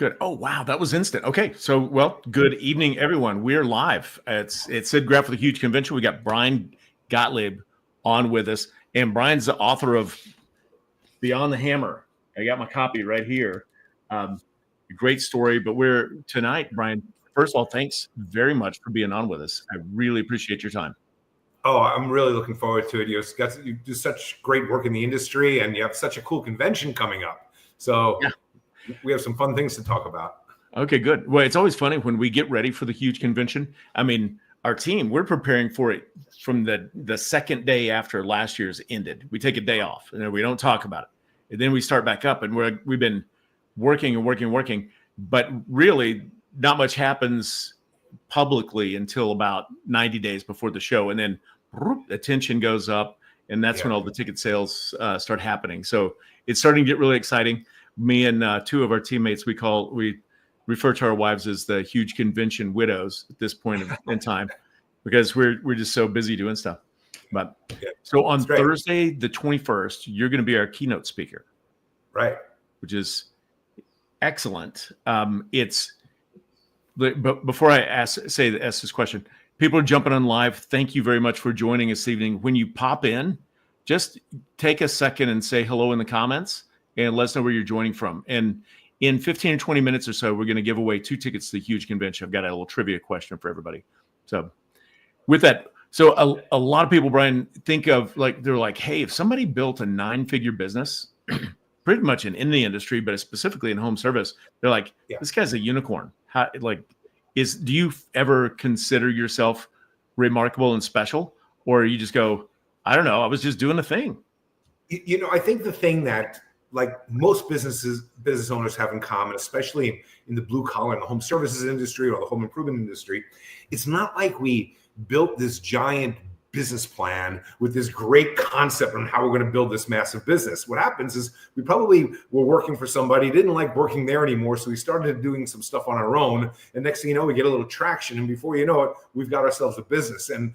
Good. Oh, wow. That was instant. Okay. So, well, good evening, everyone. We're live. It's Sid Graff with a Huge Convention. We got Brian Gottlieb on with us. And Brian's the author of Beyond the Hammer. I got my copy right here. Great story. But we're tonight, Brian, first of all, thanks very much for being on with us. I really appreciate your time. Oh, I'm really looking forward to it. You do such great work in the industry, and you have such a cool convention coming up. So we have some fun things to talk about. Okay, good. Well, it's always funny when we get ready for the Huge Convention. I mean, our team, we're preparing for it from the second day after last year's ended. We take a day off and we don't talk about it. And then we start back up, and we've been working and working. But really, not much happens publicly until about 90 days before the show. And then attention goes up, and that's when all the ticket sales start happening. So it's starting to get really exciting. Me and two of our teammates, we refer to our wives as the Huge Convention widows at this point in time, because we're just so busy doing stuff. But so on Thursday, the 21st, you're going to be our keynote speaker, right? Which is excellent. But before I ask this question, people are jumping on live. Thank you very much for joining us this evening. When you pop in, just take a second and say hello in the comments and let us know where you're joining from. And in 15 or 20 minutes or so, we're going to give away 2 tickets to the Huge Convention. I've got a little trivia question for everybody. So with that, so a lot of people, Brian, think of they're like, hey, if somebody built a 9-figure business, pretty much in the industry, but specifically in home service, they're like, this guy's a unicorn. How, do you ever consider yourself remarkable and special? Or you just go, I don't know, I was just doing a thing. I think the thing that most business owners have in common, especially in the blue collar, in the home services industry or the home improvement industry, it's not like we built this giant business plan with this great concept on how we're going to build this massive business. What happens is we probably were working for somebody, didn't like working there anymore, so we started doing some stuff on our own, and next thing you know, we get a little traction, and before you know it, we've got ourselves a business. And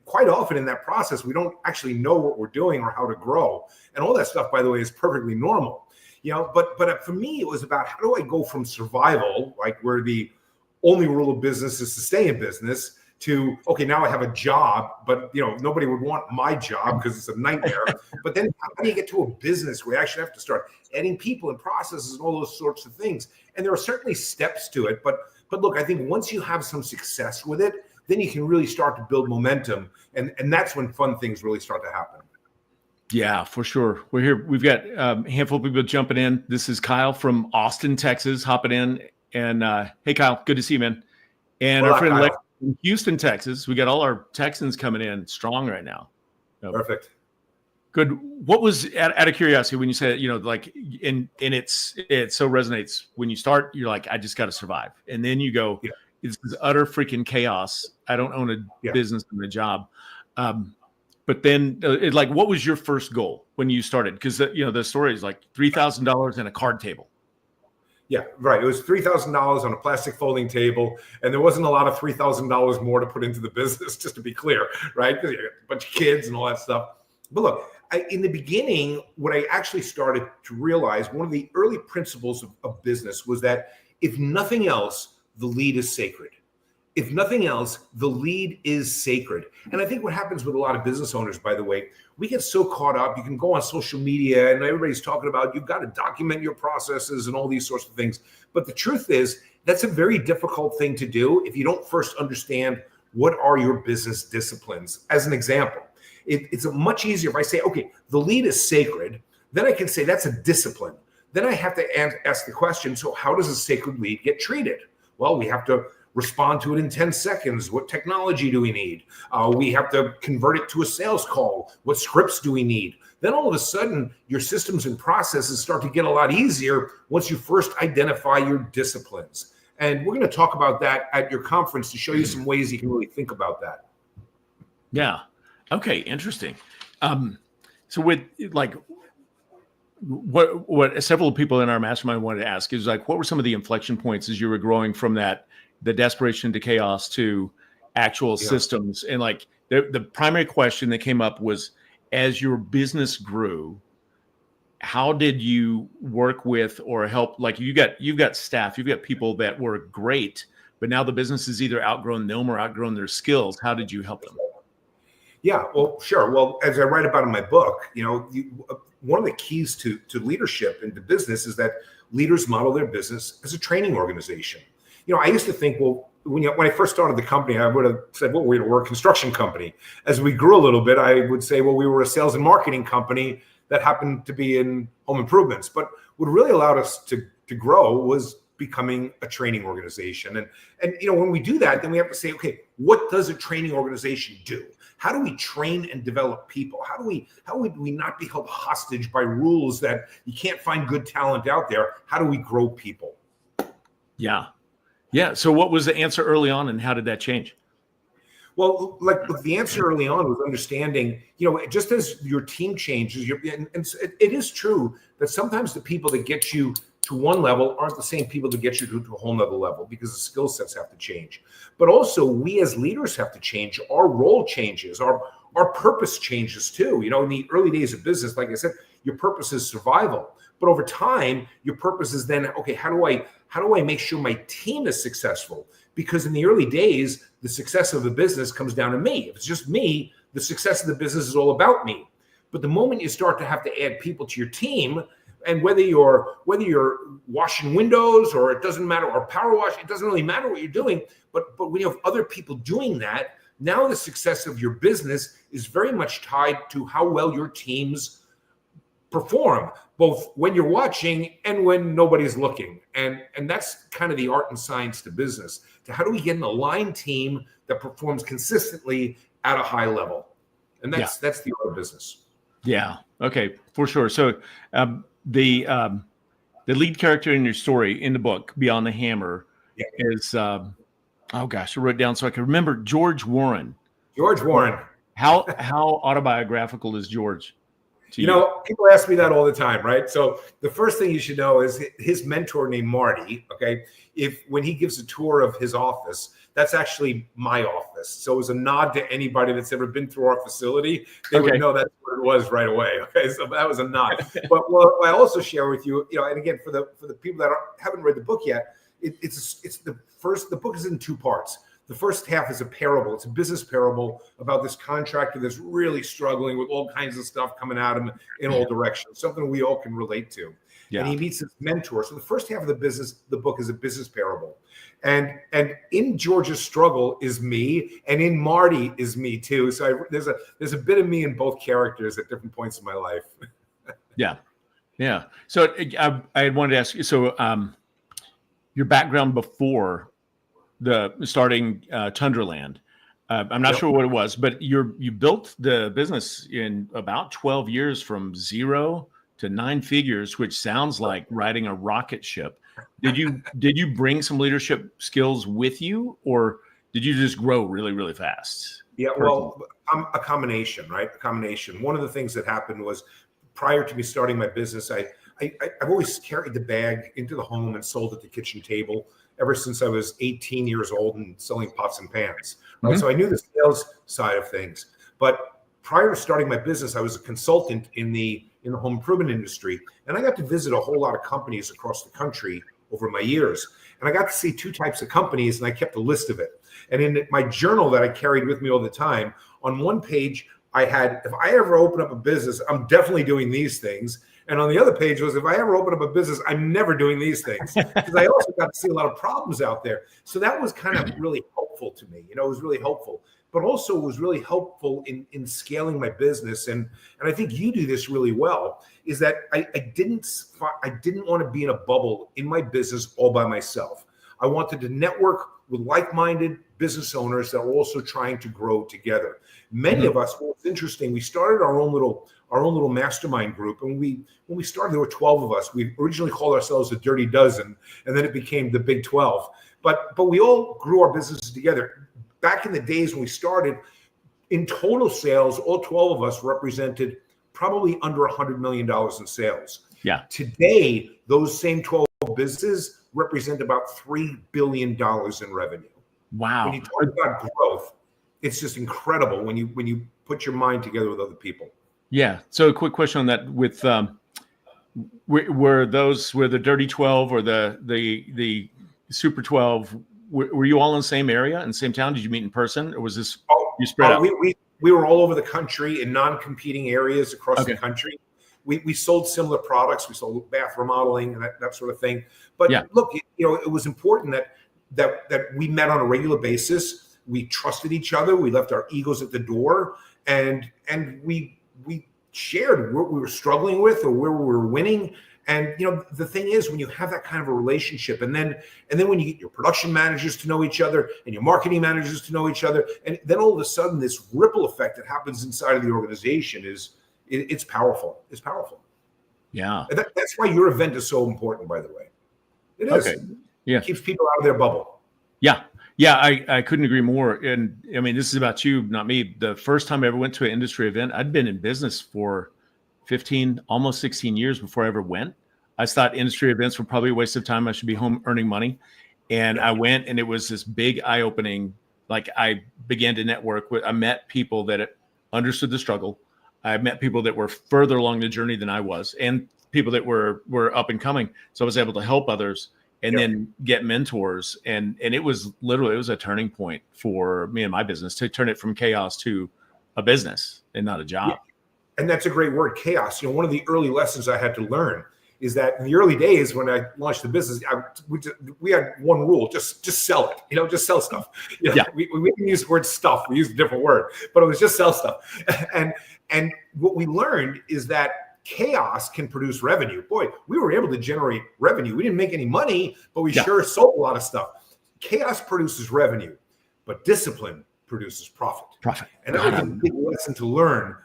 quite often in that process, we don't actually know what we're doing or how to grow. And all that stuff, by the way, is perfectly normal. But for me, it was about, how do I go from survival, where the only rule of business is to stay in business, to, okay, now I have a job, but nobody would want my job because it's a nightmare. But then how do you get to a business where you actually have to start adding people and processes and all those sorts of things? And there are certainly steps to it, but look, I think once you have some success with it, then you can really start to build momentum, and that's when fun things really start to happen. Yeah, for sure. We're here. We've got a handful of people jumping in. This is Kyle from Austin, Texas, hopping in. And hey, Kyle, good to see you, man. And our friend Lex in Houston, Texas. We got all our Texans coming in strong right now. Perfect. Good. What was, out of curiosity, when you said, and it so resonates when you start, you're like, I just got to survive. And then you go, it's this utter freaking chaos. I don't own a business and a job. But then what was your first goal when you started? Because, the story is like $3,000 and a card table. Yeah, right. It was $3,000 on a plastic folding table, and there wasn't a lot of $3,000 more to put into the business, just to be clear, right? Because you got a bunch of kids and all that stuff. But look, in the beginning, what I actually started to realize, one of the early principles of business was that if nothing else, the lead is sacred. If nothing else, the lead is sacred. And I think what happens with a lot of business owners, by the way, we get so caught up. You can go on social media and everybody's talking about, you've got to document your processes and all these sorts of things. But the truth is, that's a very difficult thing to do if you don't first understand what are your business disciplines. As an example, it's much easier if I say, okay, the lead is sacred. Then I can say that's a discipline. Then I have to ask the question, so how does a sacred lead get treated? Well, we have to respond to it in 10 seconds. What technology do we need? We have to convert it to a sales call. What scripts do we need? Then all of a sudden, your systems and processes start to get a lot easier once you first identify your disciplines. And we're going to talk about that at your conference to show you some ways you can really think about that. Yeah. Okay. Interesting. So with what several people in our mastermind wanted to ask is what were some of the inflection points as you were growing from the desperation to chaos to actual systems? And the primary question that came up was, as your business grew, how did you work with or help? Like you've got staff, you've got people that were great, but now the business has either outgrown them or outgrown their skills. How did you help them? Yeah, well, sure. Well, as I write about in my book, one of the keys to leadership into business is that leaders model their business as a training organization. I used to think, well, when I first started the company, I would have said, well, we're a construction company. As we grew a little bit, I would say, well, we were a sales and marketing company that happened to be in home improvements. But what really allowed us to grow was becoming a training organization. And when we do that, then we have to say, okay, what does a training organization do? How do we train and develop people? How would we not be held hostage by rules that you can't find good talent out there? How do we grow people? Yeah. Yeah. So what was the answer early on and how did that change? Well, look, the answer early on was understanding, just as your team changes, and it is true that sometimes the people that get you to one level aren't the same people that get you to a whole nother level because the skill sets have to change. But also we as leaders have to change. Our role changes, our purpose changes too. In the early days of business, like I said, your purpose is survival. But over time, your purpose is then, okay, how do I make sure my team is successful? Because in the early days, the success of the business comes down to me. If it's just me, the success of the business is all about me. But the moment you start to have to add people to your team, and whether you're washing windows or it doesn't matter, or power wash, it doesn't really matter what you're doing. But when you have other people doing that, now the success of your business is very much tied to how well your teams perform, both when you're watching and when nobody's looking. And that's kind of the art and science to business. To how do we get an aligned team that performs consistently at a high level? And that's the art of business. Yeah. Okay. For sure. So the lead character in your story in the book, Beyond the Hammer, is oh gosh, I wrote it down so I can remember. George Warren. George Warren. How autobiographical is George? People ask me that all the time, right? So the first thing you should know is his mentor named Marty, okay? When he gives a tour of his office, that's actually my office. So it was a nod to anybody that's ever been through our facility. They would know that's what it was right away, okay? So that was a nod. But what I also share with you, and again, for the people that haven't read the book yet, the book is in two parts. The first half is a parable. It's a business parable about this contractor that's really struggling with all kinds of stuff coming at him in all directions, something we all can relate to. Yeah. And he meets his mentor. So the first half of the book is a business parable. And in George's struggle is me, and in Marty is me too. So there's a bit of me in both characters at different points in my life. Yeah. Yeah. So I wanted to ask you, so your background before the starting Tundraland. I'm not sure what it was, but you built the business in about 12 years from 0 to 9 figures, which sounds like riding a rocket ship. Did you bring some leadership skills with you, or did you just grow really, really fast? Yeah, well, a combination, right? A combination. One of the things that happened was prior to me starting my business, I've always carried the bag into the home and sold at the kitchen table ever since I was 18 years old and selling pots and pans. Right? Mm-hmm. So I knew the sales side of things. But prior to starting my business, I was a consultant in the home improvement industry. And I got to visit a whole lot of companies across the country over my years. And I got to see two types of companies, and I kept a list of it. And in my journal that I carried with me all the time, on one page, I had, if I ever open up a business, I'm definitely doing these things. And on the other page was, if I ever open up a business, I'm never doing these things. Because I also got to see a lot of problems out there. So that was kind of really helpful to me. It was really helpful. But also it was really helpful in scaling my business. And I think you do this really well, is that I didn't want to be in a bubble in my business all by myself. I wanted to network with like-minded business owners that were also trying to grow together. Many of us, well, it's interesting, we started our own little mastermind group. And when we started, there were 12 of us. We originally called ourselves the Dirty Dozen, and then it became the Big 12. But we all grew our businesses together. Back in the days when we started, in total sales, all 12 of us represented probably under $100 million in sales. Yeah. Today, those same 12 businesses represent about $3 billion in revenue. Wow. When you talk about growth, it's just incredible when you put your mind together with other people. Yeah. So a quick question on that. With were the Dirty 12 or the Super 12? Were you all in the same area in the same town? Did you meet in person, or was this you spread out? We were all over the country in non-competing areas across the Okay. country. We sold similar products. We sold bath remodeling and that sort of thing. But Yeah. look, it was important that we met on a regular basis. We trusted each other. We left our egos at the door, and we shared what we were struggling with or where we were winning. And the thing is, when you have that kind of a relationship, and then when you get your production managers to know each other and your marketing managers to know each other, and then all of a sudden this ripple effect that happens inside of the organization it's powerful. It's powerful. Yeah. And that's why your event is so important, by the way. It is. Okay. Yeah. It keeps people out of their bubble. Yeah. Yeah. I couldn't agree more. And I mean, this is about you, not me. The first time I ever went to an industry event, I'd been in business for 15, almost 16 years before I ever went. I thought industry events were probably a waste of time. I should be home earning money. And I went, and it was this big eye-opening. Like, I began to network with, I met people that understood the struggle. I met people that were further along the journey than I was, and people that were up and coming. So I was able to help others and then get mentors. And it was a turning point for me and my business to turn it from chaos to a business and not a job. Yeah. And that's a great word, chaos. One of the early lessons I had to learn is that in the early days when I launched the business, we had one rule: just sell it. Just sell stuff. We didn't use the word stuff; we used a different word, but it was just sell stuff. And what we learned is that chaos can produce revenue. Boy, we were able to generate revenue. We didn't make any money, but we sure sold a lot of stuff. Chaos produces revenue, but discipline produces profit. And that was a big lesson to learn.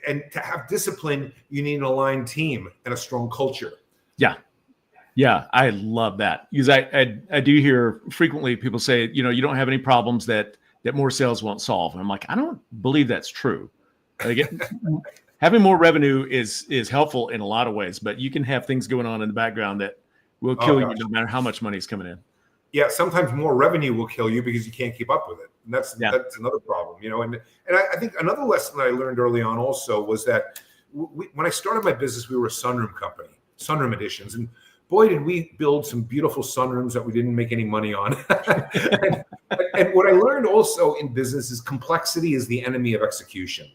And to have discipline, you need an aligned team and a strong culture. Yeah, I love that, because I do hear frequently people say, you don't have any problems that more sales won't solve. And I'm like, I don't believe that's true. Having more revenue is helpful in a lot of ways, but you can have things going on in the background that will kill you no matter how much money is coming in. Yeah, sometimes more revenue will kill you because you can't keep up with it. And that's another problem, And I think another lesson that I learned early on also was that when I started my business, we were a sunroom company, sunroom editions. And boy, did we build some beautiful sunrooms that we didn't make any money on. and what I learned also in business is complexity is the enemy of execution.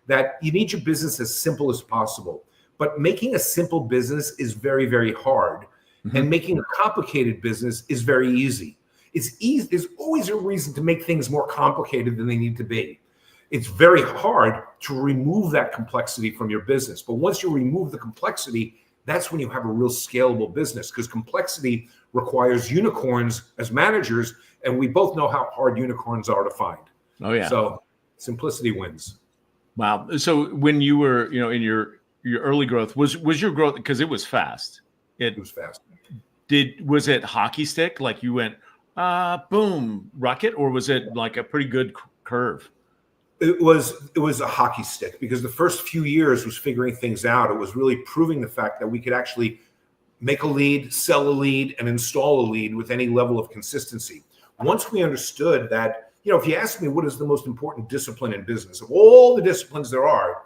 That you need your business as simple as possible. But making a simple business is very, very hard. And making a complicated business is very easy. It's easy. There's always a reason to make things more complicated than they need to be. It's very hard to remove that complexity from your business. But once you remove the complexity, that's when you have a real scalable business, because complexity requires unicorns as managers. And we both know how hard unicorns are to find. Oh, yeah. So simplicity wins. Wow. So when you were, in your early growth, was your growth, because it was fast. It was fast. Was it hockey stick? Like you went, boom, rocket, or was it like a pretty good curve? It was a hockey stick, because the first few years was figuring things out. It was really proving the fact that we could actually make a lead, sell a lead, and install a lead with any level of consistency. Once we understood that, if you ask me what is the most important discipline in business, of all the disciplines there are,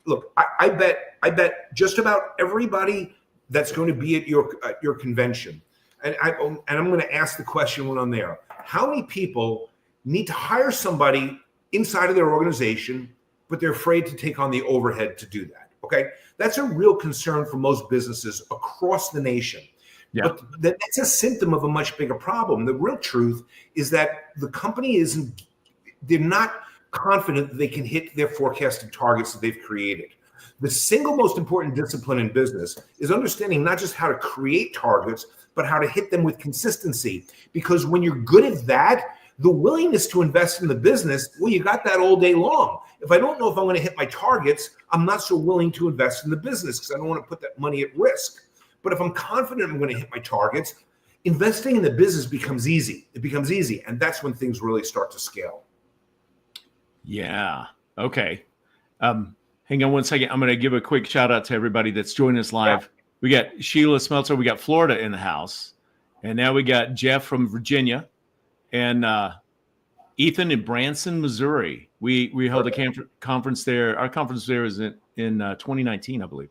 look, I bet just about everybody that's going to be at your convention. And I'm going to ask the question when I'm there: how many people need to hire somebody inside of their organization, but they're afraid to take on the overhead to do that? Okay. That's a real concern for most businesses across the nation. Yeah. But that's a symptom of a much bigger problem. The real truth is that the company they're not confident that they can hit their forecasted targets that they've created. The single most important discipline in business is understanding not just how to create targets, but how to hit them with consistency. Because when you're good at that, the willingness to invest in the business, well, you got that all day long. If I don't know if I'm going to hit my targets, I'm not so willing to invest in the business because I don't want to put that money at risk. But if I'm confident I'm going to hit my targets, investing in the business becomes easy. It becomes easy. And that's when things really start to scale. Yeah. Okay. Hang on one second. I'm going to give a quick shout out to everybody that's joining us live. Yeah. We got Sheila Smeltzer. We got Florida in the house. And now we got Jeff from Virginia and Ethan in Branson, Missouri. We held a conference there. Our conference there was in 2019, I believe.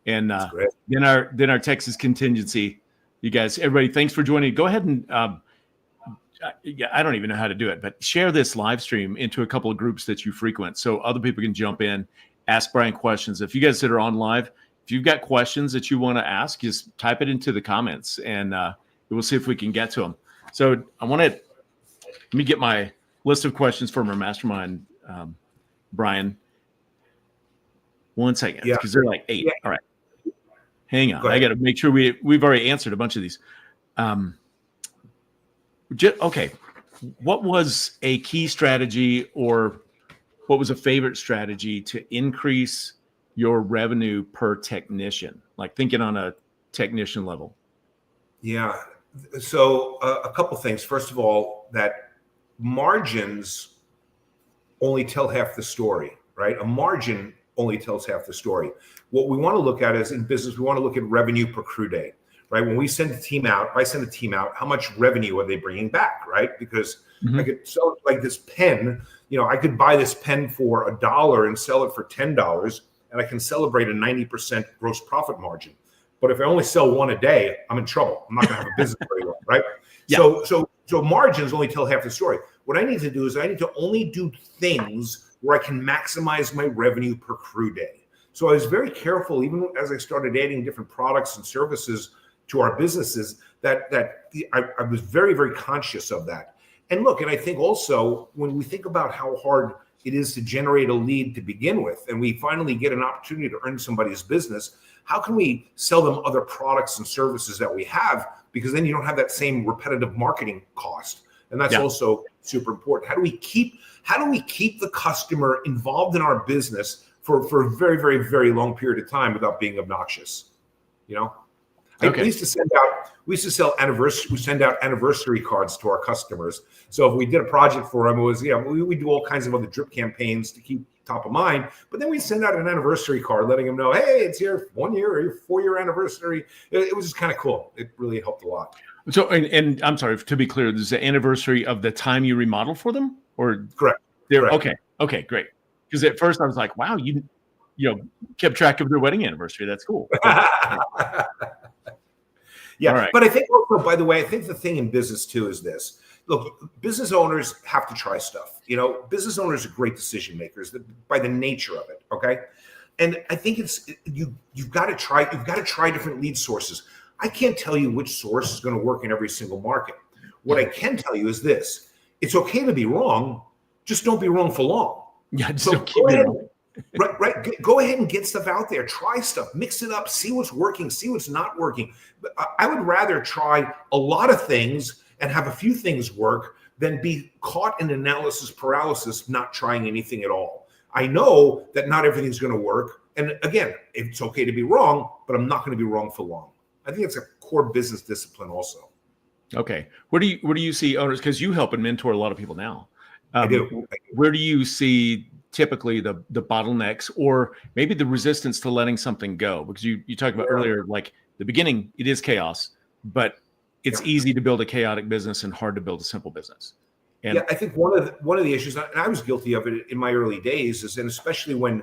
And That's great. then our Texas contingency. You guys, everybody, thanks for joining. Go ahead and I don't even know how to do it, but share this live stream into a couple of groups that you frequent so other people can jump in, ask Brian questions. If you guys that are on live, if you've got questions that you want to ask, just type it into the comments and we'll see if we can get to them. So let me get my list of questions from our mastermind, Brian. One second, because they're like 8. Yeah. All right. Hang on. I got to make sure we've already answered a bunch of these. Okay. What was a key strategy or what was a favorite strategy to increase your revenue per technician? Like thinking on a technician level. Yeah. So a couple things. First of all, that margins only tell half the story, right? A margin only tells half the story. What we want to look at is in business, we want to look at revenue per crew day, right? When we send a team out, if I send a team out, how much revenue are they bringing back, right? Because I could sell like this pen, I could buy this pen for $1 and sell it for $10, and I can celebrate a 90% gross profit margin. But if I only sell one a day, I'm in trouble. I'm not going to have a business very well, right? Yeah. So margins only tell half the story. What I need to do is I need to only do things where I can maximize my revenue per crew day. So I was very careful, even as I started adding different products and services to our businesses, that I was very, very conscious of that. And look, and I think also when we think about how hard it is to generate a lead to begin with, and we finally get an opportunity to earn somebody's business, how can we sell them other products and services that we have? Because then you don't have that same repetitive marketing cost. And that's also super important. How do we keep the customer involved in our business for a very, very, very long period of time without being obnoxious? Okay. We used to send out anniversary cards to our customers. So if we did a project for them, it was, we do all kinds of other drip campaigns to keep top of mind, but then we send out an anniversary card letting them know, hey, it's your 1 year or your 4-year anniversary. It was just kind of cool. It really helped a lot. So, and I'm sorry, to be clear, this is the anniversary of the time you remodeled for them, or correct? Okay, great. Because at first I was like, wow, you kept track of their wedding anniversary. That's cool. Yeah, right. But I think also, by the way, I think the thing in business too is this. Look, business owners have to try stuff. Business owners are great decision makers by the nature of it. Okay, and I think it's you've got to try different lead sources. I can't tell you which source is going to work in every single market. What I can tell you is this: it's okay to be wrong, just don't be wrong for long. Yeah, just don't keep it wrong. Right. Go ahead and get stuff out there. Try stuff. Mix it up. See what's working. See what's not working. But I would rather try a lot of things and have a few things work than be caught in analysis paralysis, not trying anything at all. I know that not everything's going to work. And again, it's okay to be wrong, but I'm not going to be wrong for long. I think it's a core business discipline also. Okay. Where do you see owners? Because you help and mentor a lot of people now. I do. Where do you see typically the bottlenecks or maybe the resistance to letting something go? Because you talked about earlier, like the beginning, it is chaos, but it's easy to build a chaotic business and hard to build a simple business. And I think one of the issues, and I was guilty of it in my early days, is, and especially when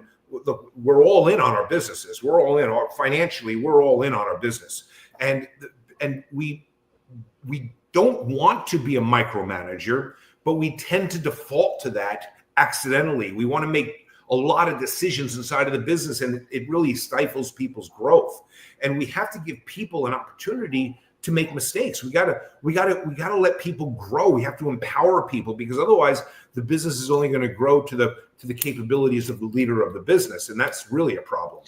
we're all in on our businesses, we're all in financially, we're all in on our business, and we don't want to be a micromanager, but we tend to default to that accidentally. We want to make a lot of decisions inside of the business, and it really stifles people's growth. And we have to give people an opportunity to make mistakes. We gotta let people grow. We have to empower people, because otherwise the business is only going to grow to the capabilities of the leader of the business, and that's really a problem.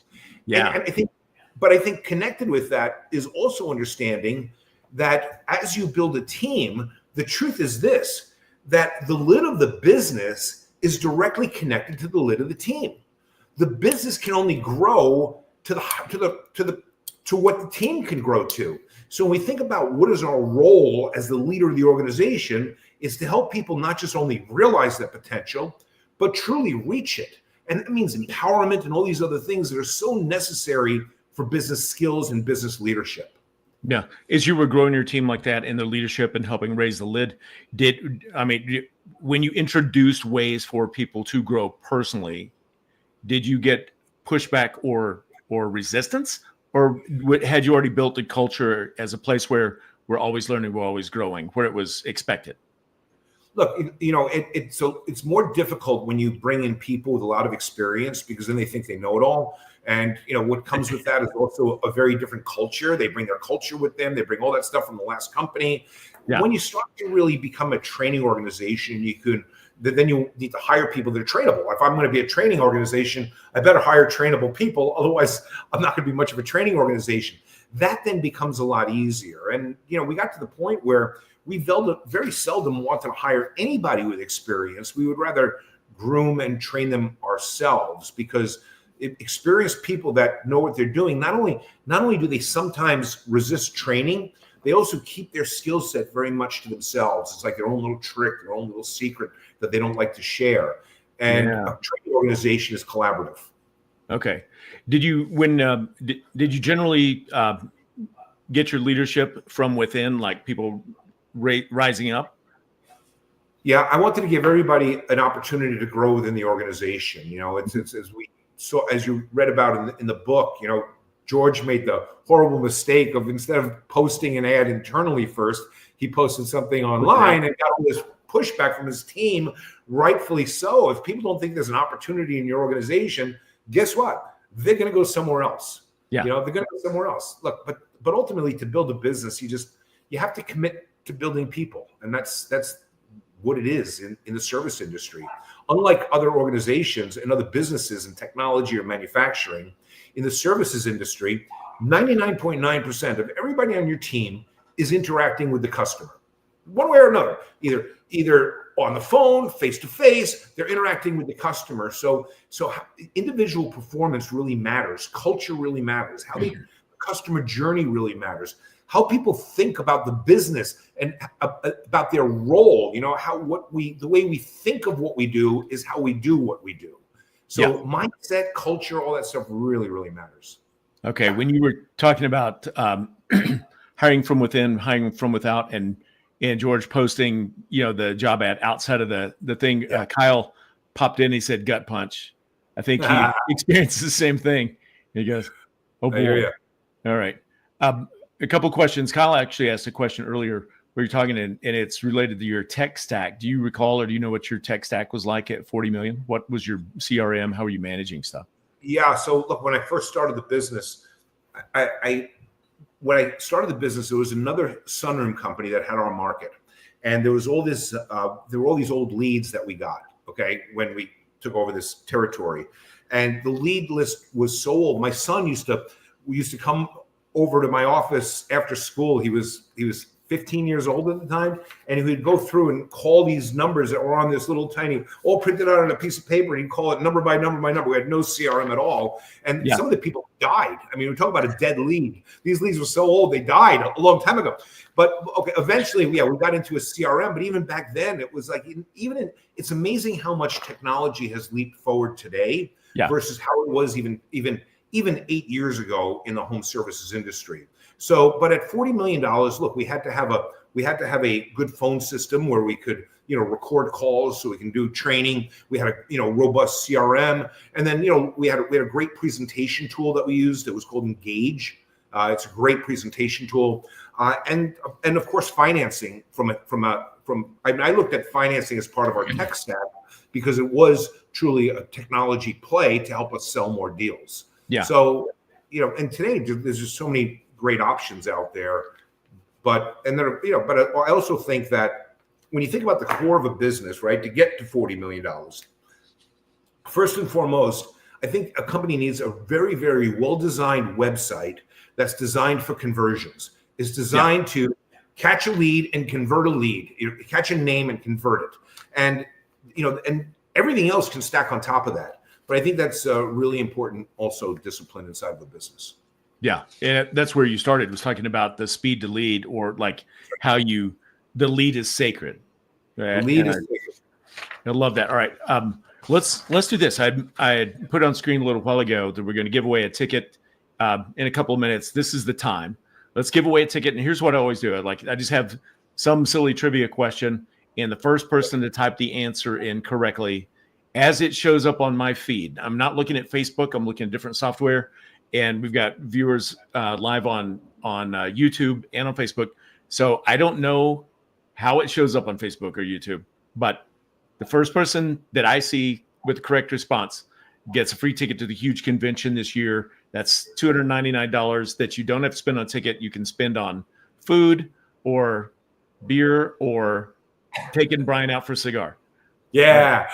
Yeah, and I think connected with that is also understanding that as you build a team, the truth is this: that the lid of the business is directly connected to the lid of the team. The business can only grow to what the team can grow to. So when we think about what is our role as the leader of the organization, is to help people not just only realize that potential, but truly reach it. And that means empowerment and all these other things that are so necessary for business skills and business leadership. Yeah. As you were growing your team like that in the leadership and helping raise the lid, when you introduced ways for people to grow personally, did you get pushback or or resistance, or had you already built a culture as a place where we're always learning, we're always growing, where it was expected? Look, it's more difficult when you bring in people with a lot of experience, because then they think they know it all. And what comes with that is also a very different culture. They bring their culture with them. They bring all that stuff from the last company. Yeah. When you start to really become a training organization, then you need to hire people that are trainable. If I'm going to be a training organization, I better hire trainable people. Otherwise, I'm not going to be much of a training organization. That then becomes a lot easier. And, we got to the point where we very seldom want to hire anybody with experience. We would rather groom and train them ourselves, because experienced people that know what they're doing, not only do they sometimes resist training, they also keep their skill set very much to themselves. It's like their own little trick, their own little secret that they don't like to share. And a training organization is collaborative. Okay. Did you generally get your leadership from within, like people rising up? Yeah, I wanted to give everybody an opportunity to grow within the organization. As you read about in the book, George made the horrible mistake of, instead of posting an ad internally first, he posted something online and got all this pushback from his team, rightfully so. If people don't think there's an opportunity in your organization, guess what? They're going to go somewhere else. Yeah. They're going to go somewhere else. Look, but ultimately, to build a business, you have to commit to building people. And that's what it is in the service industry. Unlike other organizations and other businesses in technology or manufacturing, in the services industry, 99.9% of everybody on your team is interacting with the customer, one way or another, either on the phone, face to face. They're interacting with the customer. So individual performance really matters. Culture really matters. How the customer journey really matters. How people think about the business and about their role. The way we think of what we do is how we do what we do. So mindset, culture, all that stuff really, really matters. Okay. When you were talking about hiring from within, hiring from without, and George posting, the job ad outside of the thing, Kyle popped in. He said gut punch. I think he experienced the same thing. He goes, "Oh boy." All right. A couple questions. Kyle actually asked a question earlier where you're talking, and it's related to your tech stack. Do you recall, or do you know what your tech stack was like at 40 million? What was your CRM? How were you managing stuff? Yeah. So look, when I first started the business, when I started the business, there was another sunroom company that had our market, and there was all this. There were all these old leads that we got. Okay, when we took over this territory, and the lead list was so old. My son used to come over to my office after school. He was 15 years old at the time, and he would go through and call these numbers that were on this little tiny, all printed out on a piece of paper, and he'd call it number by number by number. We had no CRM at all, and some of the people died. I mean, we're talking about a dead lead. These leads were so old, they died a long time ago. But eventually, we got into a CRM, but even back then, it was like, it's amazing how much technology has leaped forward today versus how it was even 8 years ago in the home services industry. So, but at $40 million, look, we had to have a good phone system where we could, record calls so we can do training. We had a, robust CRM. And then, we had a great presentation tool that we used. It was called Engage. It's a great presentation tool. And of course, financing I looked at financing as part of our tech stack because it was truly a technology play to help us sell more deals. Yeah. So, and today there's just so many great options out there, but I also think that when you think about the core of a business, right, to get to $40 million, first and foremost, I think a company needs a very, very well-designed website that's designed for conversions. It's designed to catch a lead and convert a lead, catch a name and convert it. And, and everything else can stack on top of that. But I think that's really important, also discipline inside of the business. Yeah, and that's where you started, was talking about the speed to lead, or like how the lead is sacred. The lead is sacred. I love that. All right, let's do this. I put on screen a little while ago that we're going to give away a ticket in a couple of minutes. This is the time. Let's give away a ticket. And here's what I always do. I just have some silly trivia question, and the first person to type the answer in correctly as it shows up on my feed. I'm not looking at Facebook. I'm looking at different software. and we've got viewers live on YouTube and on Facebook. So I don't know how it shows up on Facebook or YouTube, but the first person that I see with the correct response gets a free ticket to the huge convention this year. That's $299 that you don't have to spend on a ticket. You can spend on food or beer or taking Brian out for a cigar. Yeah.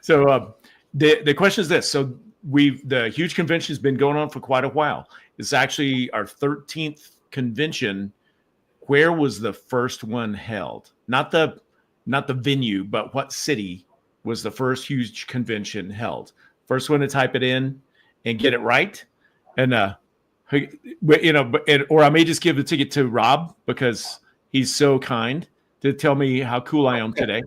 So the question is this. So the huge convention has been going on for quite a while. It's actually our 13th convention. Where was the first one held? Not the venue, but what city was the first huge convention held? First one to type it in and get it right. And or I may just give the ticket to Rob because he's so kind to tell me how cool I am today.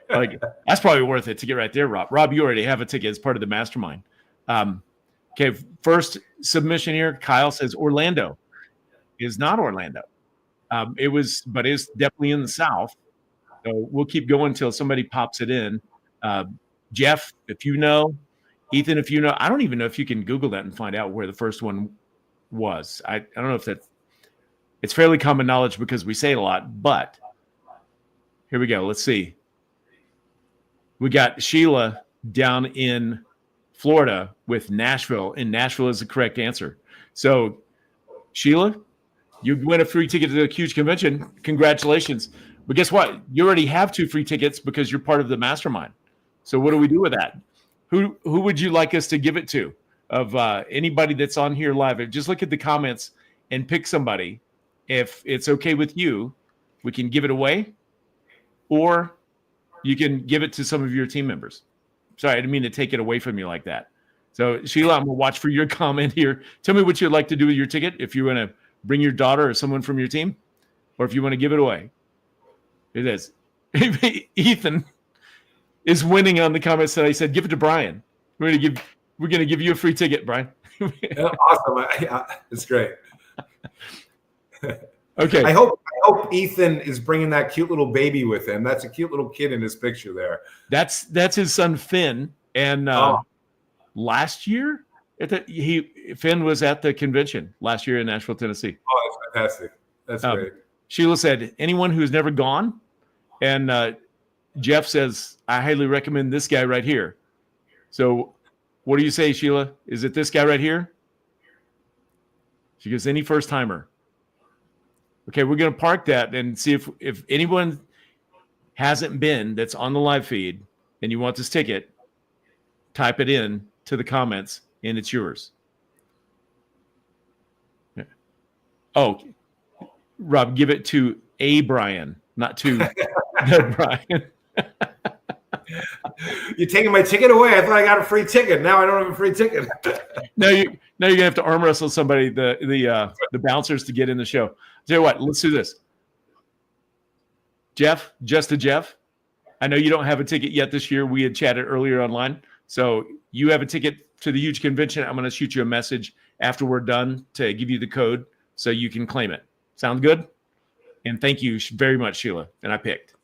Like, that's probably worth it to get right there, Rob. Rob, you already have a ticket as part of the mastermind. Okay, first submission here. Kyle says Orlando is not Orlando. It's definitely in the South. So we'll keep going until somebody pops it in. Jeff, if you know, Ethan, if you know, I don't even know if you can Google that and find out where the first one was. I don't know if it's fairly common knowledge because we say it a lot, but here we go. Let's see. We got Sheila down in Florida with Nashville, and Nashville is the correct answer. So, Sheila, you win a free ticket to the huge convention. Congratulations. But guess what? You already have 2 free tickets because you're part of the mastermind. So what do we do with that? Who would you like us to give it to? Of anybody that's on here live? Just look at the comments and pick somebody. If it's okay with you, we can give it away, or you can give it to some of your team members. Sorry, I didn't mean to take it away from you like that. So, Sheila, I'm going to watch for your comment here. Tell me what you'd like to do with your ticket, if you want to bring your daughter or someone from your team, or if you want to give it away. It is. Ethan is winning on the comments that I said, give it to Brian. We're going to give you a free ticket, Brian. Awesome. It's great. Okay. I hope Ethan is bringing that cute little baby with him. That's a cute little kid in his picture there. That's his son Finn. And last year, Finn was at the convention last year in Nashville, Tennessee. Oh, that's fantastic. That's great. Sheila said, anyone who's never gone? And Jeff says, I highly recommend this guy right here. So what do you say, Sheila? Is it this guy right here? She goes, any first timer. Okay, we're going to park that and see if anyone hasn't been that's on the live feed and you want this ticket, type it in to the comments and it's yours. Yeah. Oh, Rob, give it to a Brian, not to the Brian. You're taking my ticket away. I thought I got a free ticket. Now I don't have a free ticket. Now you're gonna have to arm wrestle somebody, the bouncers, to get in the show. Tell you what, let's do this. Jeff, just to Jeff. I know you don't have a ticket yet this year. We had chatted earlier online. So you have a ticket to the huge convention. I'm going to shoot you a message after we're done to give you the code so you can claim it. Sound good? And thank you very much, Sheila. And I picked.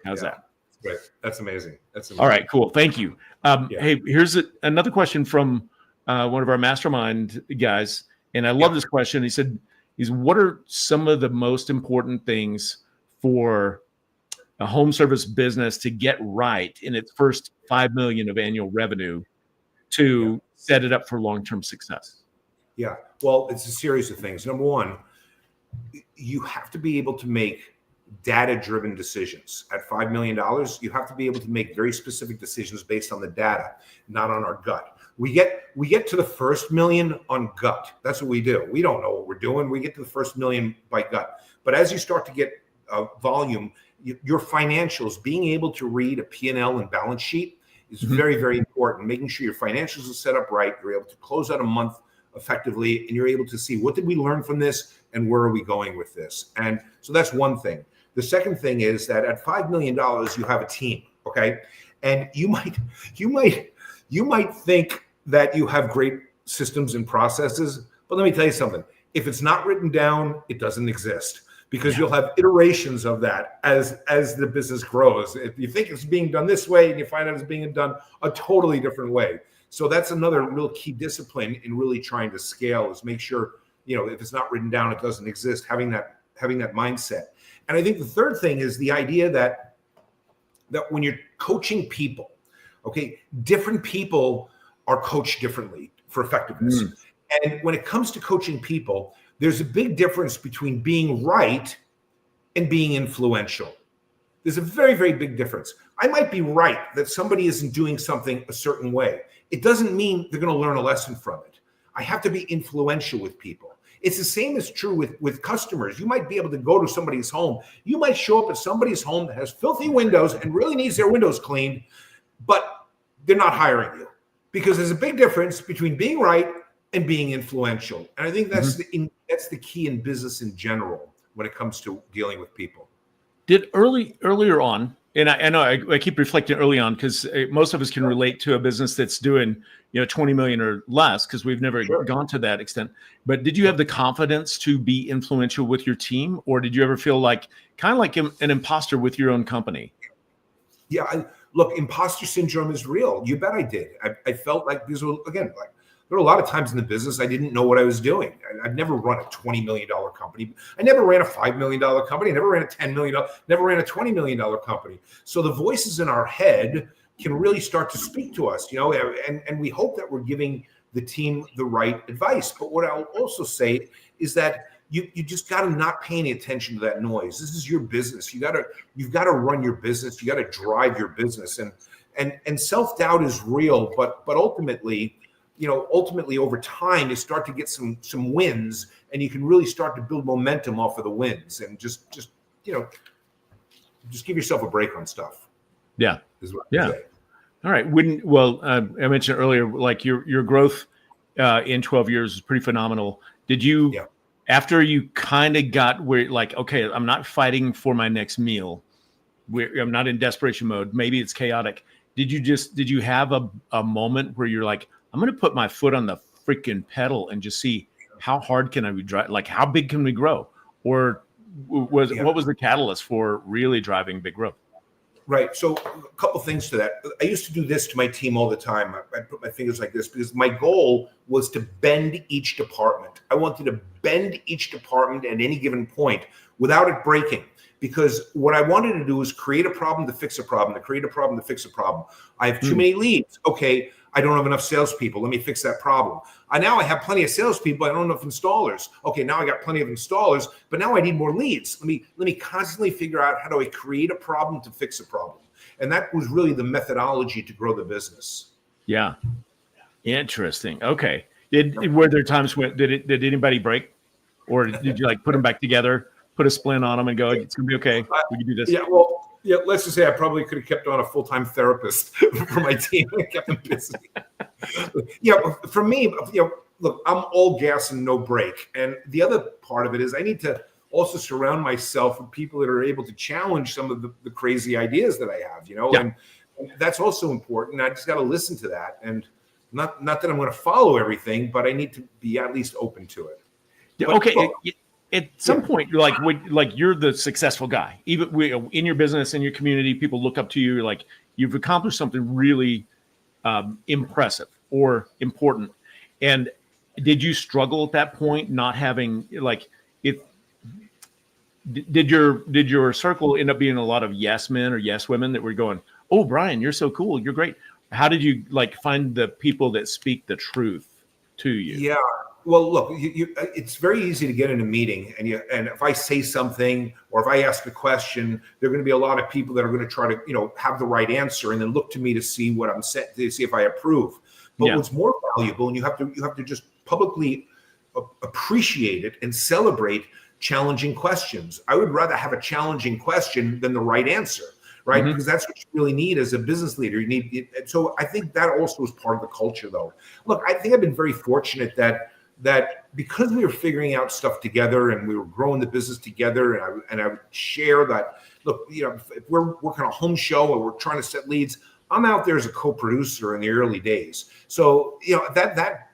How's that? Great. That's amazing. All right, cool. Thank you. Hey, here's another question from one of our mastermind guys. And I love this question. He said, what are some of the most important things for a home service business to get right in its first $5 million of annual revenue to set it up for long-term success? Yeah. Well, it's a series of things. Number one, you have to be able to make data-driven decisions. At $5 million, you have to be able to make very specific decisions based on the data, not on our gut. We get to the first million on gut. That's what we do. We don't know what we're doing. We get to the first million by gut. But as you start to get volume, your financials, being able to read a P&L and balance sheet is very, very important. Making sure your financials are set up right. You're able to close out a month effectively, and you're able to see what did we learn from this and where are we going with this. And so that's one thing. The second thing is that at $5 million, you have a team, okay? And you might think that you have great systems and processes, but let me tell you something. If it's not written down, it doesn't exist, because you'll have iterations of that as the business grows. If you think it's being done this way and you find out it's being done a totally different way. So that's another real key discipline in really trying to scale, is make sure, if it's not written down, it doesn't exist, having that mindset. And I think the third thing is the idea that when you're coaching people, okay, different people are coached differently for effectiveness. And when it comes to coaching people, there's a big difference between being right and being influential. There's a very, very big difference. I might be right that somebody isn't doing something a certain way. It doesn't mean they're going to learn a lesson from it. I have to be influential with people. It's the same as true with customers. You might be able to go to somebody's home. You might show up at somebody's home that has filthy windows and really needs their windows cleaned, but they're not hiring you, because there's a big difference between being right and being influential. And I think that's the key in business in general when it comes to dealing with people. Did earlier on, and I know I keep reflecting early on, because most of us can relate to a business that's doing 20 million or less, because we've never gone to that extent. But did you have the confidence to be influential with your team, or did you ever feel like kind of like an imposter with your own company? Yeah, look, imposter syndrome is real. You bet I did. I felt like, because again, like, there were a lot of times in the business I didn't know what I was doing. I've never run a $20 million company. I never ran a $5 million company. I never ran a $10 million, never ran a $20 million company. So the voices in our head can really start to speak to us, and we hope that we're giving the team the right advice. But what I'll also say is that you just got to not pay any attention to that noise. This is your business. You've got to run your business. You got to drive your business, and self-doubt is real, but ultimately over time, you start to get some wins, and you can really start to build momentum off of the wins, and just give yourself a break on stuff. Yeah. Is what yeah. All right. I mentioned earlier, like your growth in 12 years is pretty phenomenal. Did you, after you kind of got where, like, okay, I'm not fighting for my next meal, I'm not in desperation mode, maybe it's chaotic. Did you have a moment where you're like, I'm going to put my foot on the freaking pedal and just see how hard can I be drive? Like, how big can we grow? Or what was the catalyst for really driving big growth? Right. So a couple things to that. I used to do this to my team all the time. I put my fingers like this, because my goal was to bend each department. I wanted to bend each department at any given point without it breaking. Because what I wanted to do was create a problem to fix a problem, to create a problem to fix a problem. I have too many leads. Okay, I don't have enough salespeople. Let me fix that problem. Now I have plenty of salespeople. I don't have enough installers. Okay, now I got plenty of installers, but now I need more leads. Let me constantly figure out, how do I create a problem to fix a problem? And that was really the methodology to grow the business. Yeah, interesting. Okay, were there times when did anybody break, or did you like put them back together, put a splint on them, and go, it's gonna be okay, we can do this? Yeah, let's just say I probably could have kept on a full-time therapist for my team and kept them busy. For me, look, I'm all gas and no brake. And the other part of it is I need to also surround myself with people that are able to challenge some of the crazy ideas that I have, and that's also important. I just got to listen to that. And not that I'm going to follow everything, but I need to be at least open to it. At some point, you're like you're the successful guy. Even in your business, in your community, people look up to you. You're like, you've accomplished something really impressive or important. And did you struggle at that point, not having did your circle end up being a lot of yes men or yes women that were going, oh, Brian, you're so cool, you're great? How did you find the people that speak the truth to you? Yeah. Well, look, it's very easy to get in a meeting, and if I say something or if I ask a question, there are going to be a lot of people that are going to try to, have the right answer, and then look to me to see what I'm set to see if I approve. But what's more valuable, and you have to just publicly appreciate it and celebrate challenging questions. I would rather have a challenging question than the right answer, right? Mm-hmm. Because that's what you really need as a business leader. You need it. So I think that also is part of the culture, though. Look, I think I've been very fortunate that because we were figuring out stuff together and we were growing the business together, and I would share that, look, if we're working on a home show or we're trying to set leads, I'm out there as a co-producer in the early days. So, that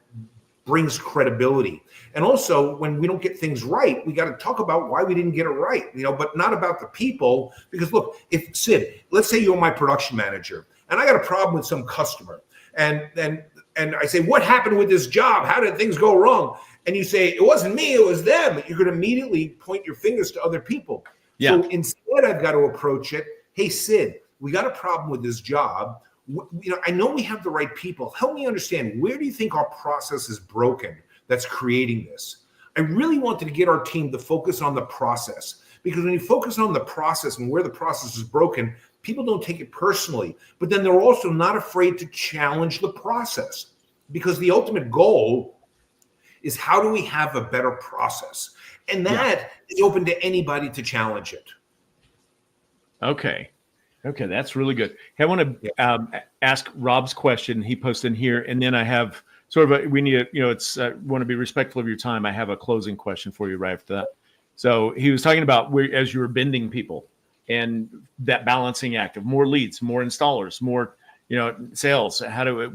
brings credibility. And also, when we don't get things right, we got to talk about why we didn't get it right, but not about the people. Because look, if Sid, let's say you're my production manager and I got a problem with some customer, and and I say, what happened with this job? How did things go wrong? And you say, it wasn't me, it was them. You could immediately point your fingers to other people. Yeah. So instead, I've got to approach it. Hey, Sid, we got a problem with this job. I know we have the right people. Help me understand, where do you think our process is broken that's creating this? I really wanted to get our team to focus on the process, because when you focus on the process and where the process is broken, people don't take it personally, but then they're also not afraid to challenge the process, because the ultimate goal is, how do we have a better process? And that is open to anybody to challenge it. Okay, that's really good. Hey, I want to ask Rob's question. He posted in here, and then I have sort of we need to, it's want to be respectful of your time. I have a closing question for you right after that. So he was talking about as you were bending people and that balancing act of more leads, more installers, more sales.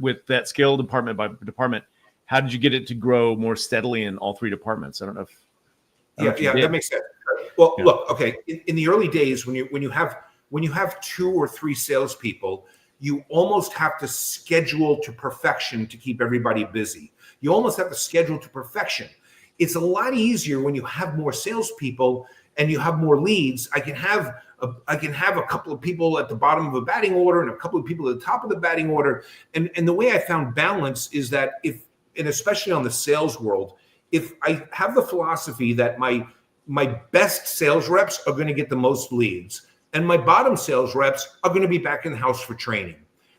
With that scale department by department, how did you get it to grow more steadily in all three departments? I don't know if that makes sense. Well, look, okay, in the early days, when you have 2 or 3 salespeople, you almost have to schedule to perfection to keep everybody busy. You almost have to schedule to perfection. It's a lot easier when you have more salespeople and you have more leads. I can have a couple of people at the bottom of a batting order and a couple of people at the top of the batting order. And the way I found balance is that and especially on the sales world, if I have the philosophy that my best sales reps are going to get the most leads, and my bottom sales reps are going to be back in the house for training,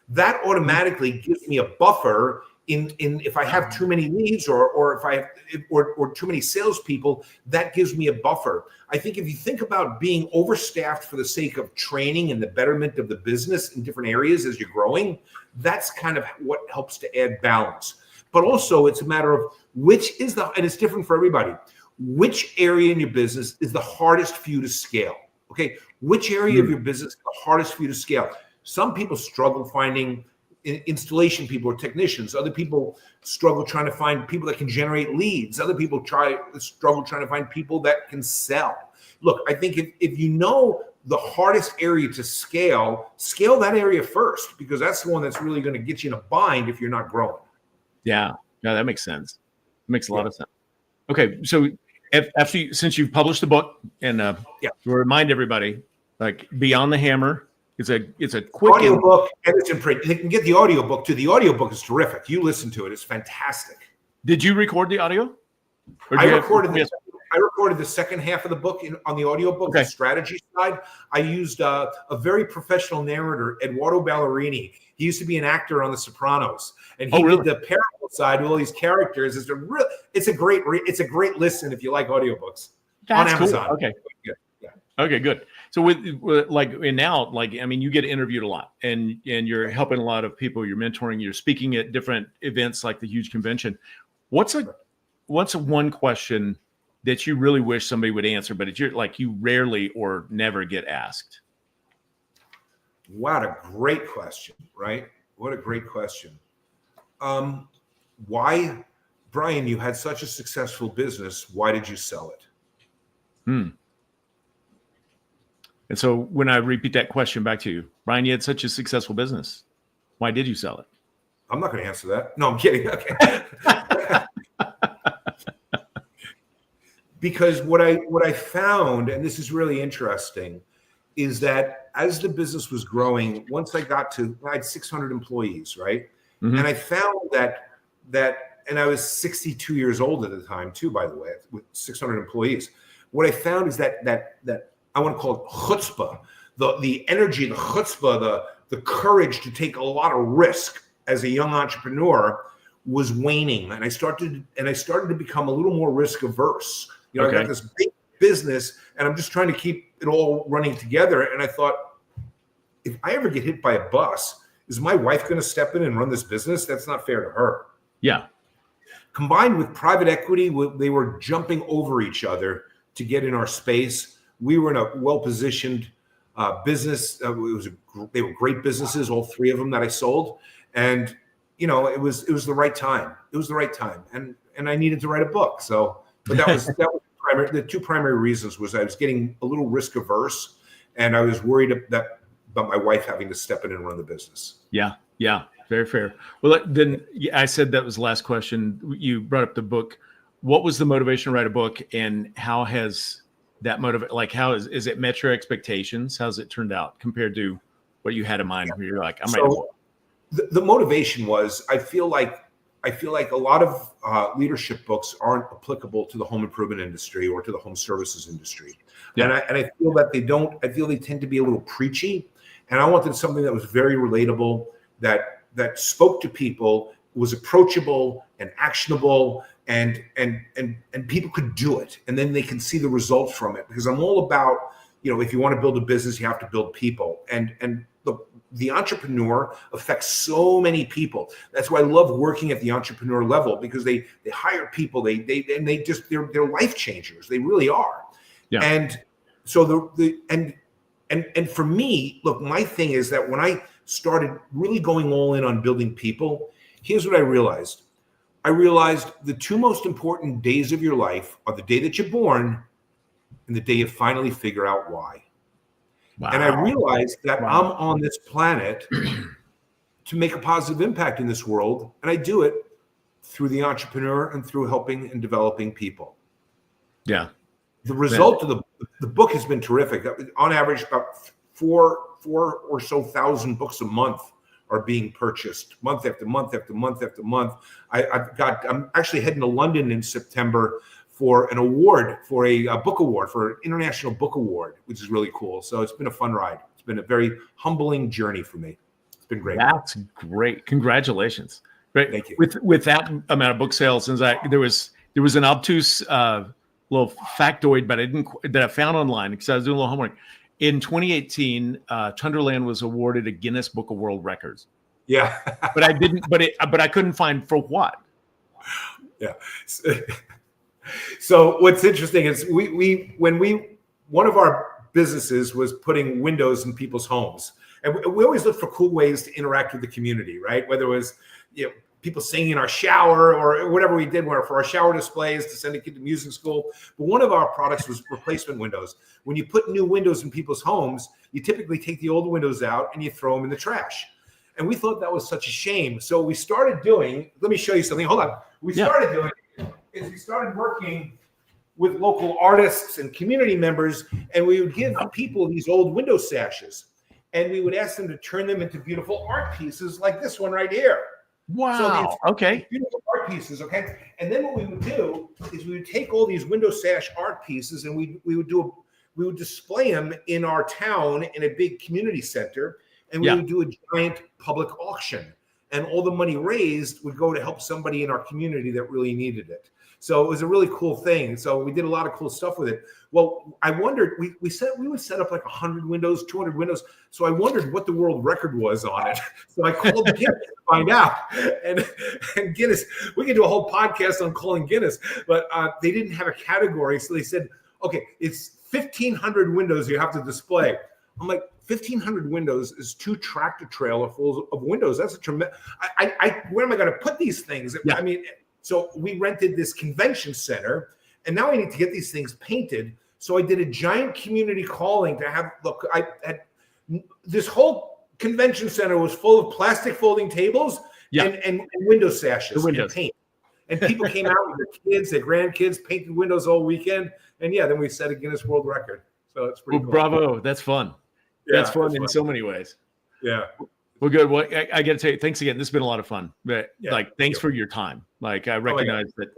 that automatically gives me a buffer in if I have too many leads or too many salespeople, that gives me a buffer. I think if you think about being overstaffed for the sake of training and the betterment of the business in different areas as you're growing, that's kind of what helps to add balance. But also, it's a matter of and it's different for everybody. Which area in your business is the hardest for you to scale? Okay, which area of your business is the hardest for you to scale? Some people struggle finding installation people or technicians. Other people struggle trying to find people that can generate leads. Other people struggle trying to find people that can sell. Look, I think if you know the hardest area to scale that area first, because that's the one that's really going to get you in a bind if you're not growing. Yeah, that makes sense. It makes a lot of sense. Okay, so since you've published the book, and remind everybody, like Beyond the Hammer, it's a quick audio book, and it's in print. They can get the audio book too. The audio book is terrific. You listen to it; it's fantastic. Did you record the audio? I recorded the second half of the book on the audio book, the strategy side. I used a very professional narrator, Eduardo Ballerini. He used to be an actor on The Sopranos, and he did the parallel side with all these characters. It's a great listen if you like audiobooks. That's on Amazon. Cool. Okay. Okay, good. So with you get interviewed a lot, and you're helping a lot of people. You're mentoring. You're speaking at different events like the huge convention. What's one question that you really wish somebody would answer, but you rarely or never get asked? What a great question, right? What a great question. Why, Brian, you had such a successful business, why did you sell it? And so when I repeat that question back to you, Brian, you had such a successful business, why did you sell it? I'm not going to answer that. No, I'm kidding. Okay. Because what I found, and this is really interesting, is that as the business was growing, once I had 600 employees, right? Mm-hmm. And I found that, and I was 62 years old at the time too, by the way, with 600 employees. What I found is that I want to call it chutzpah, the energy, the chutzpah, the courage to take a lot of risk as a young entrepreneur was waning. And I started to become a little more risk averse. I got this big business and I'm just trying to keep it all running together. And I thought, if I ever get hit by a bus, is my wife going to step in and run this business? That's not fair to her. Yeah. Combined with private equity, they were jumping over each other to get in our space. We were in a well-positioned business. They were great businesses, all three of them that I sold. And, it was the right time. It was the right time. And I needed to write a book. But that was the two primary reasons was I was getting a little risk averse, and I was worried that about my wife having to step in and run the business. Yeah. Yeah. Very fair. Well, then I said that was the last question. You brought up the book. What was the motivation to write a book, and how has that how is it met your expectations? How's it turned out compared to what you had in mind? Where you're like, I'm writing a book. The motivation was, I feel like a lot of leadership books aren't applicable to the home improvement industry or to the home services industry. Yeah. And I feel that I feel they tend to be a little preachy. And I wanted something that was very relatable, that spoke to people, was approachable and actionable, and people could do it. And then they can see the results from it. Because I'm all about, if you want to build a business, you have to build people. And the entrepreneur affects so many people. That's why I love working at the entrepreneur level, because they hire people, they're life changers. They really are. Yeah. And so and for me, look, my thing is that when I started really going all in on building people, here's what I realized. I realized the two most important days of your life are the day that you're born and the day you finally figure out why. Wow. And I realized that I'm on this planet to make a positive impact in this world. And I do it through the entrepreneur and through helping and developing people. Yeah. The result of the book has been terrific. On average, about 4 or so thousand books a month are being purchased month after month after month after month. I'm actually heading to London in September for an award, for a book award, for an international book award, which is really cool. So it's been a fun ride. It's been a very humbling journey for me. It's been great. That's great. Congratulations. Great. Thank you. With that amount of book sales, since there was an obtuse little factoid, but that I found online because I was doing a little homework. In 2018, Tunderland was awarded a Guinness Book of World Records. Yeah. but I couldn't find for what. Yeah. So what's interesting is one of our businesses was putting windows in people's homes, and we always look for cool ways to interact with the community, right? Whether it was, people singing in our shower or whatever we did for our shower displays to send a kid to music school. But one of our products was replacement windows. When you put new windows in people's homes, you typically take the old windows out and you throw them in the trash. And we thought that was such a shame. So we started doing, let me show you something. Hold on. We started working with local artists and community members, and we would give people these old window sashes, and we would ask them to turn them into beautiful art pieces like this one right here. Wow. So okay. Beautiful art pieces. Okay. And then what we would do is we would take all these window sash art pieces, and we would display them in our town in a big community center, and we would do a giant public auction, and all the money raised would go to help somebody in our community that really needed it. So it was a really cool thing. So we did a lot of cool stuff with it. Well, I wondered, we would set up like 100 windows, 200 windows. So I wondered what the world record was on it. So I called Guinness to find out. And Guinness, we could do a whole podcast on calling Guinness, but they didn't have a category. So they said, okay, it's 1,500 windows you have to display. I'm like, 1,500 windows is 2 tractor trailer fulls of windows. That's a tremendous. Where am I going to put these things? Yeah. I mean, so we rented this convention center, and now I need to get these things painted. So I did a giant community calling to have, look, I had this whole convention center was full of plastic folding tables and window sashes and paint. And people came out with their kids, their grandkids, painted windows all weekend. And then we set a Guinness World Record. So it's pretty cool. Bravo. That's fun. Yeah, that's fun in so many ways. Yeah. Well, good. Well, I got to tell you, thanks again. This has been a lot of fun. But thanks for your time. Like, I recognize that,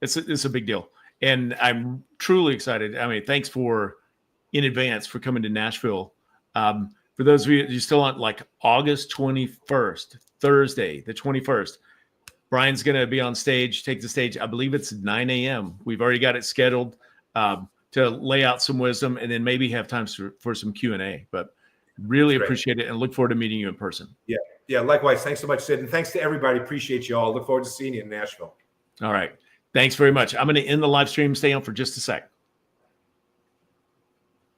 it's a big deal. And I'm truly excited. I mean, thanks in advance for coming to Nashville. For those of you still on, like, August 21st, Thursday, the 21st, Brian's going to be on stage, take the stage. I believe it's 9 a.m. We've already got it scheduled to lay out some wisdom and then maybe have time for some Q&A. But really appreciate it and look forward to meeting you in person. Yeah. Yeah. Likewise. Thanks so much, Sid. And thanks to everybody. Appreciate you all. Look forward to seeing you in Nashville. All right. Thanks very much. I'm going to end the live stream. Stay on for just a sec.